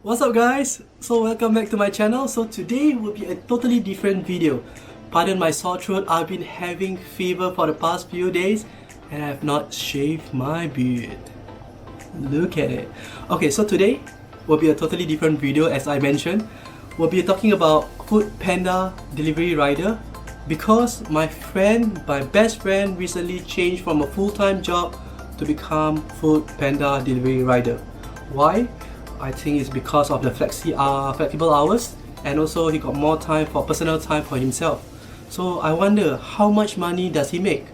What's up guys? So welcome back to my channel. So today will be a totally different video. Pardon my sore throat, I've been having fever for the past few days and I have not shaved my beard. Look at it. Okay, so today will be a totally different video as I mentioned. We'll be talking about Foodpanda delivery rider because my best friend recently changed from a full-time job to become Foodpanda delivery rider. Why? I think it's because of the flexible hours, and also he got more time for personal time for himself. So I wonder, how much money does he make?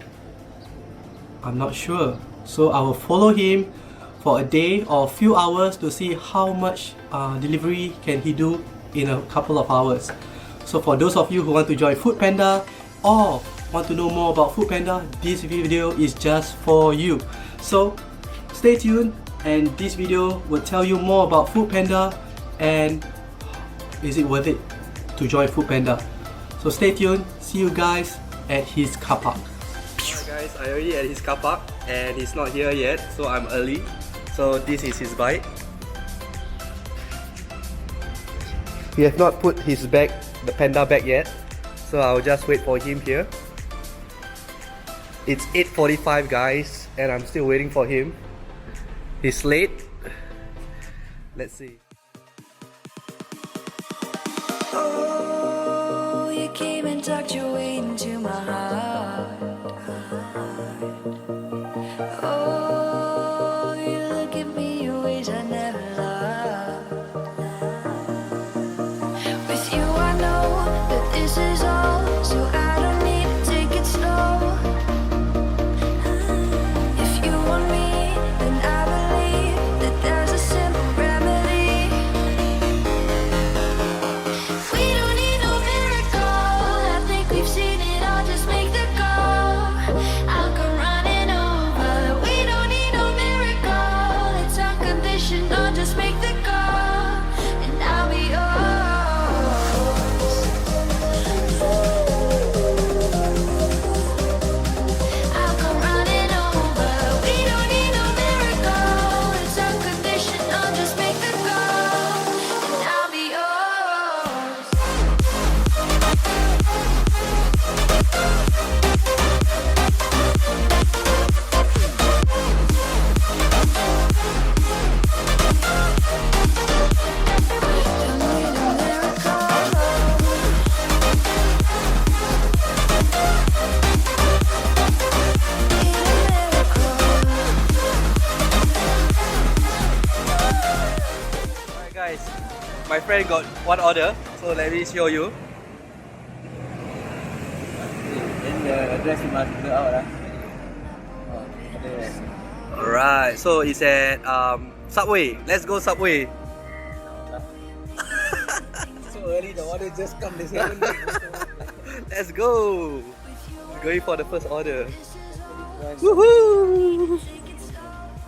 I'm not sure. So I will follow him for a day or a few hours to see how much delivery can he do in a couple of hours. So for those of you who want to join Foodpanda or want to know more about Foodpanda, this video is just for you. So stay tuned. And this video will tell you more about Foodpanda and is it worth it to join Foodpanda. So stay tuned, see you guys at his car park. Alright guys, I already at his car park and he's not here yet, so I'm early. So this is his bike. He has not put his bag, the panda bag yet, so I'll just wait for him here. It's 8:45 guys and I'm still waiting for him. He's late. Let's see. Oh, you came and tucked your way into my heart. Oh, you look at me in ways I never loved. With you I know that this is all, so I don't need to take it slow. If you want me, then I believe that there's a simple remedy. We don't need no miracle, I think we've seen it all, just make the call. I'll come running over. We don't need no miracle, it's unconditional, just make the call and I'll be yours. I'll come running over. We don't need no miracle, it's unconditional, just make the call and I'll be yours. Don't need a miracle. Alright guys, my friend got one order, so let me show you. Then the address you must fill out lah. Alright, so it's at Subway. Let's go Subway. So early the order just come this haven't. Let's go. Going for the first order. Woohoo!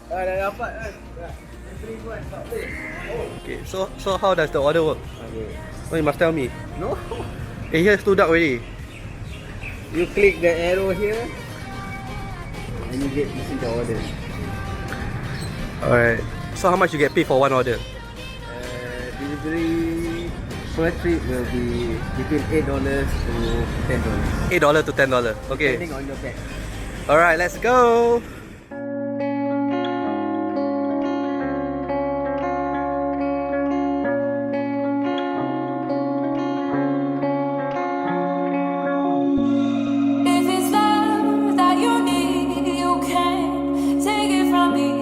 Dah dapat kan. Okay, so how does the order work? Okay. Oh, you must tell me. No. Okay, here's 2 duck already. You click the arrow here and you get to see the order. Alright. So how much you get paid for one order? Delivery per trip will be between $8 to $10. $8 to $10. Okay. Depending on your bag. Alright, let's go. If it's love that you need, you can't take it from me,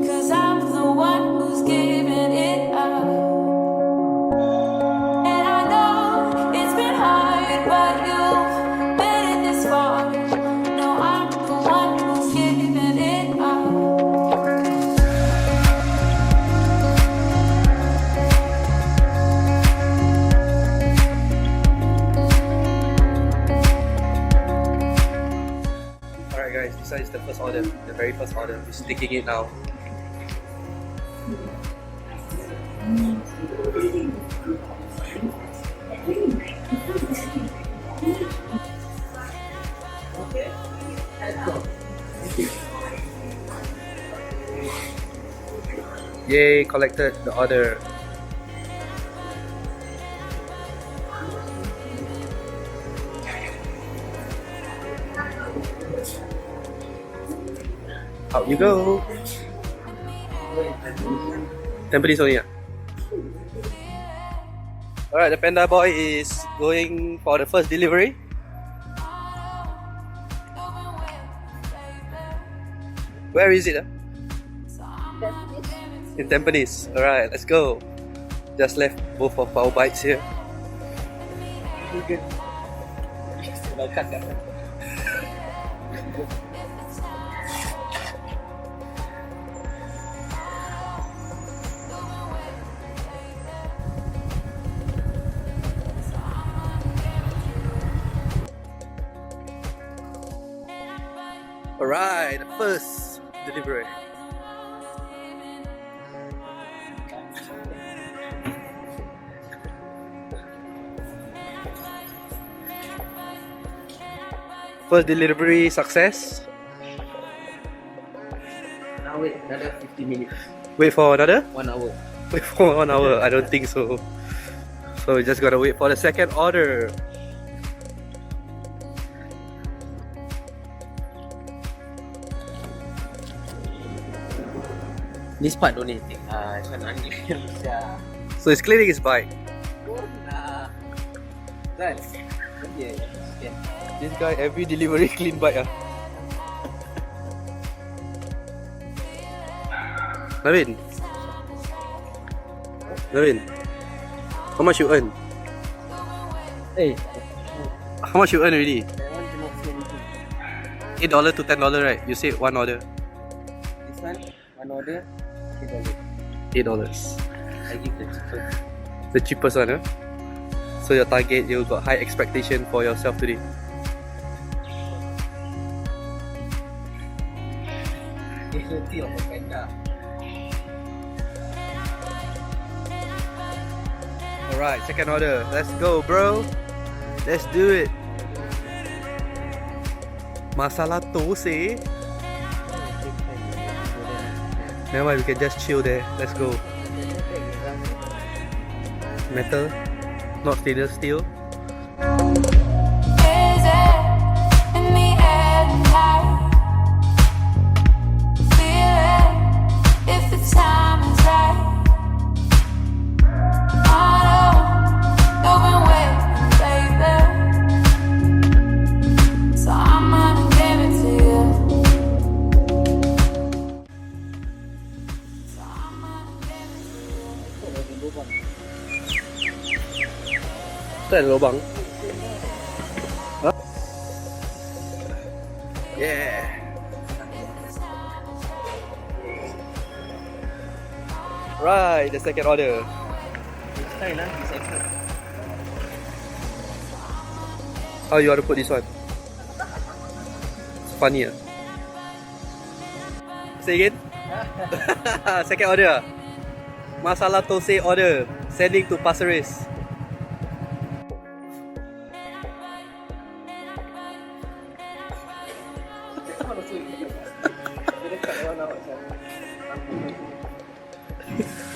'cause I'm the one who's giving it up. And I know it's been hard, but you've made it this far. No, I'm the one who's giving it up. Alright guys, this one is the first order. The very first order. He's taking it now. Yay, collected the order. Out you go. Tampines only. Alright, the panda boy is going for the first delivery. Where is it? In Tampines. Alright, let's go. Just left both of our bikes here. Alright, the first delivery. First delivery success. Now wait another 50 minutes. Wait for another? 1 hour. Wait for 1 hour. I don't think so. So we just gotta wait for the second order. This part don't need to take. This one only. So he's cleaning his bike. Right. Yeah. This guy every delivery clean bike. Navin, how much you earn? Hey, How much you earn already? that one cannot say anything. $8 to $10, right? You said one order. This one order, $3. $8. I give the cheapest. The cheapest one, huh? So your target, you got high expectation for yourself today. Quality of a panda. Alright, second order. Let's go, bro. Let's do it. Masala toast. Never mind, we can just chill there. Let's go. Metal, not stainless steel. Is it in the air tonight? Feel it if the time is right. I know you've been waiting, baby. So I'm gonna give it to you. So I'm gonna give it to you. Itu ada lubang. Huh? Yeah. Right, the second order. Style lah, this extra. How you want to put this one? It's funny. Say again. Second order. Masala toast order. Sending to Pasir Ris.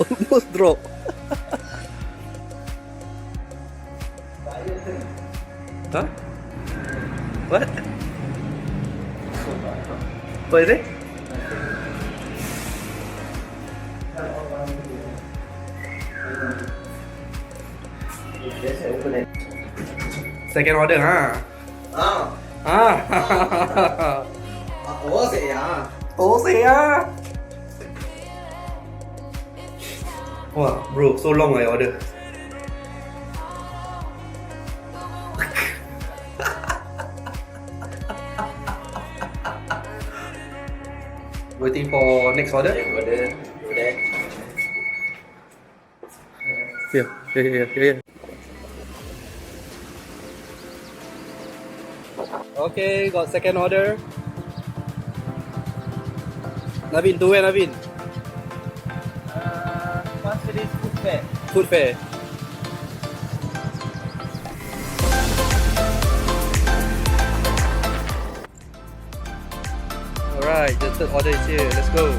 Almost drop. Huh? What? What is it? Second order, huh? Oh, saya. Oh, saya. Wah, bro, so long I order. Waiting for next order. Order. Here. Okay, got second order. Navin, to where Navin? Pasir Ris Food Fair. Food fair. Alright, the third order is here. Let's go.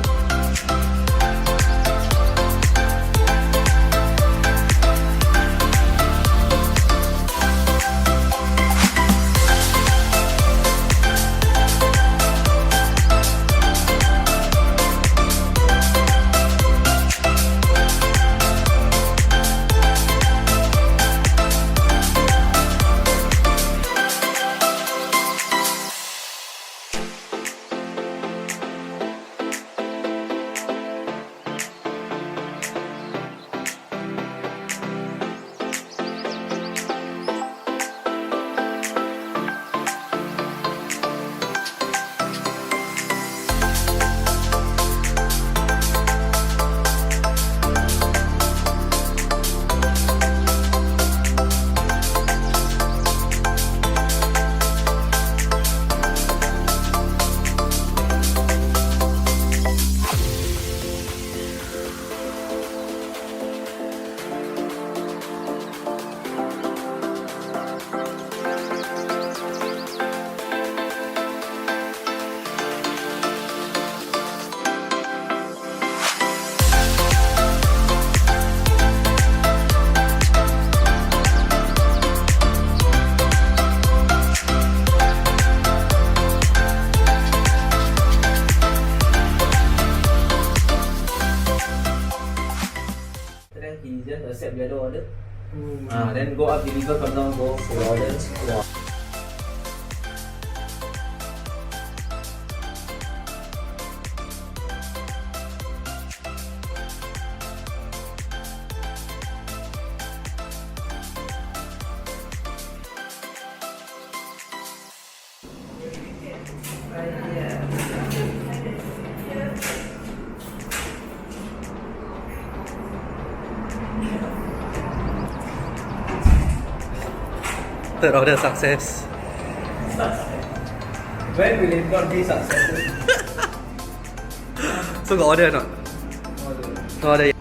he just accept the other order. Then go up, deliver, come down, go for the order. Wow. Third order success. When will it not be successful? So got order or not? No order yet.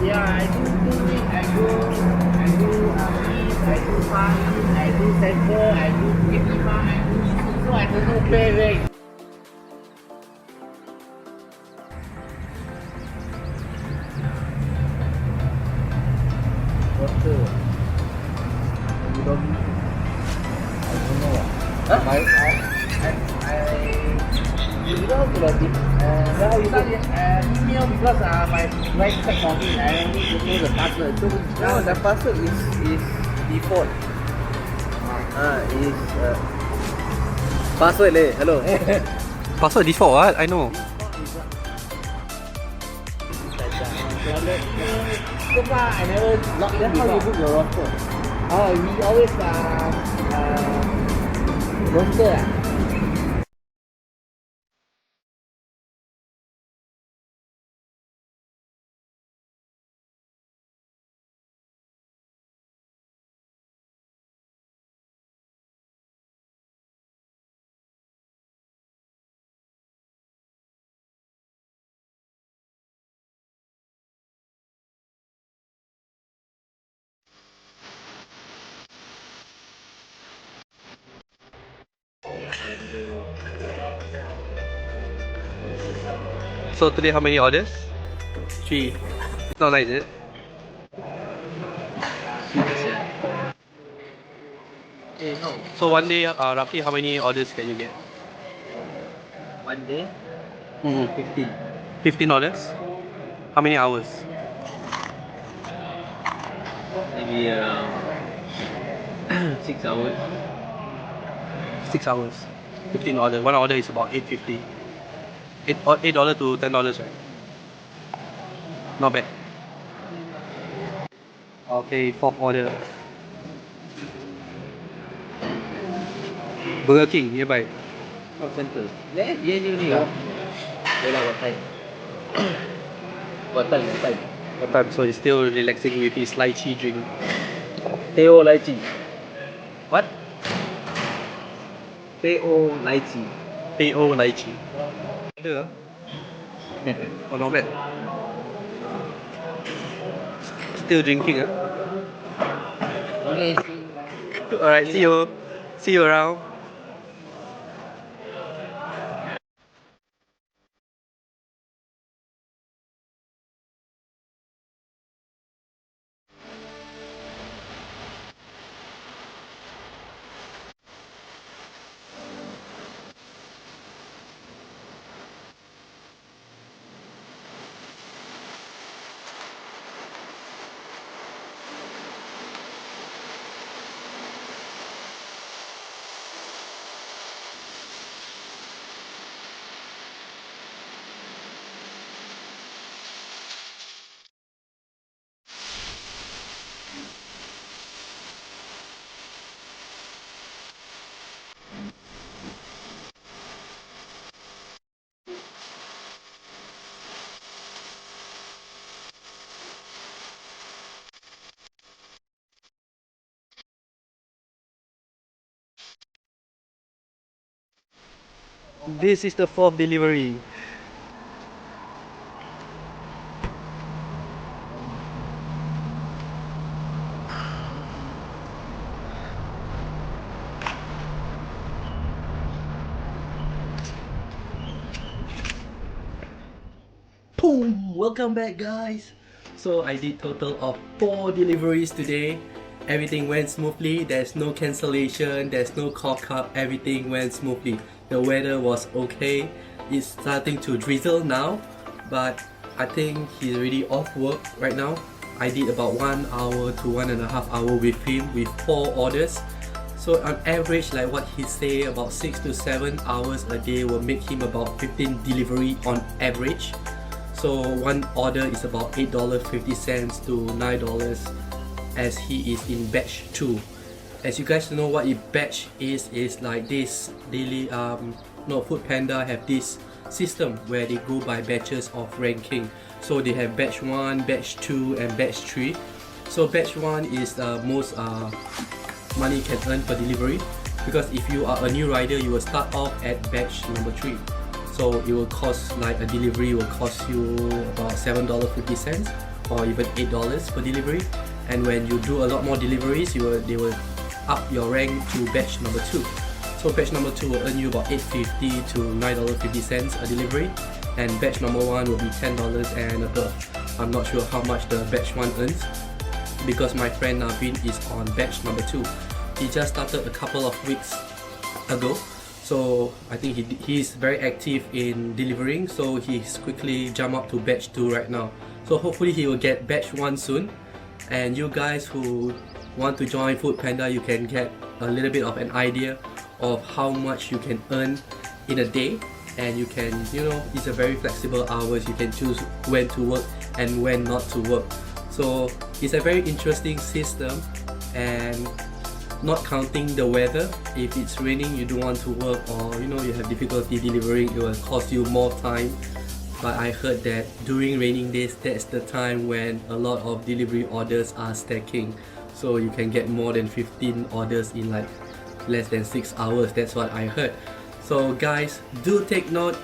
Yeah, I do eat, I do east, I do far east, I do central, I do Bukit-Timah, I do east, so I don't know where. Water. You don't I don't know. You know, well, you can't email because my right check on it. I need to know the password. So No, the password is default. Is password leh. Hello. Password default what? I know. so far I never log in. How you book your roster? Oh, we always roster. So today how many orders? 3. It's not nice, is it? No. So one day, roughly how many orders can you get? One day, 15. 15 orders? How many hours? maybe around 6 hours. 6 hours. 15 orders. One order is about 8.50. $8 to $10, right? Not bad. Okay, fourth order. Burger King nearby. Out center. Yeah, ni. Bola what time? What time? What time? So he's still relaxing with his lychee drink. Teo lychee. What? Teo lychee. PO lychee. Ada. Oh, not bad. Still drinking, huh? Okay, Alright, see you. See you around. This is the fourth delivery. Boom! Welcome back, guys. So I did total of 4 deliveries today. Everything went smoothly. There's no cancellation. There's no cock up. Everything went smoothly. the weather was okay. It's starting to drizzle now, but I think he's already off work right now. I did about 1 hour to 1.5 hours with him with 4 orders. So on average, like what he say, about 6 to 7 hours a day will make him about 15 delivery on average. So one order is about $8.50 to $9 as he is in batch 2. As you guys know what a batch is like this daily Foodpanda have this system where they go by batches of ranking. So they have batch 1, batch 2 and batch 3. So batch 1 is the most money you can earn per delivery, because if you are a new rider you will start off at batch number 3. So it will cost, like a delivery will cost you about $7.50 or even $8 per delivery. And when you do a lot more deliveries, they will up your rank to batch number 2. So batch number 2 will earn you about $8.50 to $9.50 a delivery, and batch number 1 will be $10 and above. I'm not sure how much the batch 1 earns, because my friend Navin is on batch number 2. He just started a couple of weeks ago, so I think he's very active in delivering, so he's quickly jumped up to batch 2 right now. So hopefully he will get batch 1 soon. And you guys who want to join Foodpanda, you can get a little bit of an idea of how much you can earn in a day, and you can, it's a very flexible hours. You can choose when to work and when not to work. So it's a very interesting system, and not counting the weather. If it's raining, you don't want to work, or you have difficulty delivering, it will cost you more time. But I heard that during raining days, that's the time when a lot of delivery orders are stacking. So you can get more than 15 orders in like less than 6 hours. That's what I heard. So guys, do take note,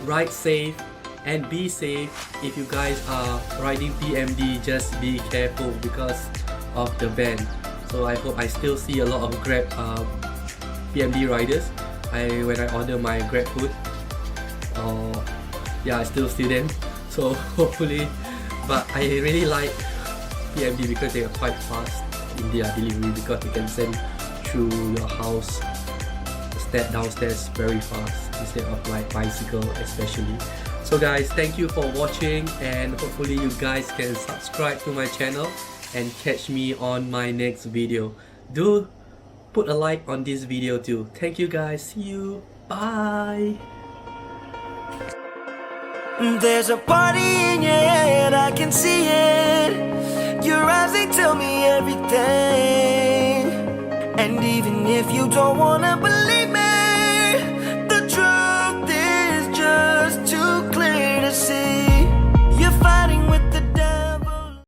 ride safe and be safe. If you guys are riding PMD, just be careful because of the ban. So I hope I still see a lot of Grab PMD riders. When I order my Grab food, I still see them. So hopefully, but I really like PMD because they are quite fast in their delivery, because they can send through your house downstairs very fast instead of like bicycle especially. So guys, thank you for watching, and hopefully you guys can subscribe to my channel and catch me on my next video. Do put a like on this video too. Thank you guys. See you. Bye. There's a party in your head, I can see it. Your eyes, they tell me everything. And even if you don't wanna believe me,